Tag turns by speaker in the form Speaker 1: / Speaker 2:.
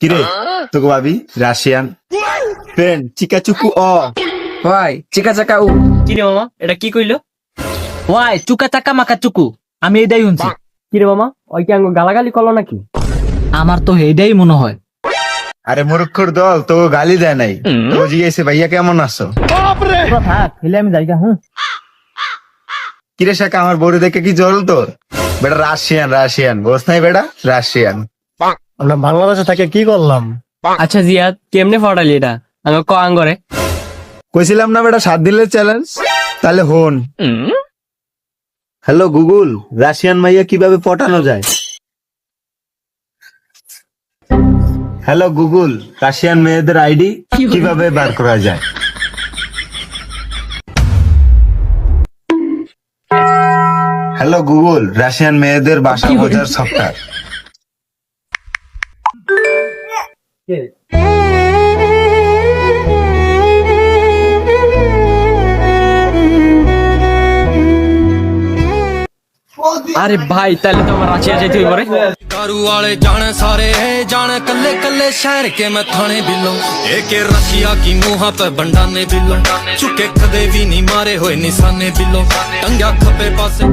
Speaker 1: কিরে তোকে ভাবি রাশিয়ান পেন চিকাচুকু অ
Speaker 2: ওয়াই চিকা চাকা উ
Speaker 3: কিরে মামা এটা কি কইলো?
Speaker 2: ওয়াই চুকা চাকা মাকা চুকু আমি এটাই শুনছি।
Speaker 3: কিরে মামা ওই কি আঙ্গ গালাগালি করলো নাকি?
Speaker 2: আমার তো এইটাই মনে হয়।
Speaker 1: আরে মূর্খর দল তোকে গালি দেয় নাই, তো জিজ্ঞেসে ভাইয়া কেমন আছো।
Speaker 2: তোরা থাক খেলে আমি যাই গা।
Speaker 1: কিরে শাকা আমার বড়ি দেখে কি জল তোর? বেটা রাশিয়ান রাশিয়ান বোঝ নাই বেটা রাশিয়ান।
Speaker 4: আমরা বাংলাদেশে থাকে কি করলাম?
Speaker 3: আচ্ছা জিয়াদ কেমনে ফটালি এটা আঙ্গ ক আঙ্গরে?
Speaker 1: কইছিলাম না বেটা 7 দিনের চ্যালেঞ্জ, তাহলে হন। হ্যালো গুগল, রাশিয়ান মাইয়া কিভাবে পটানো যায়? হ্যালো গুগল, রাশিয়ান মেয়েদের আইডি কিভাবে বার করা যায়? হ্যালো গুগল, রাশিয়ান মেয়েদের বাসা বোঝার সফটওয়্যার।
Speaker 3: আরে ভাই তাহলে তো আমার রাশিয়া যাইতে হইব রে।
Speaker 5: दारू वाले जाने सारे जाने कल्ले कल्ले शहर के मैं थाने बिलो एक रशिया की मुहा पे बंडाने बिलो चुके कदे भी नहीं मारे हुए निशाने बिलो टंगा खपे पासे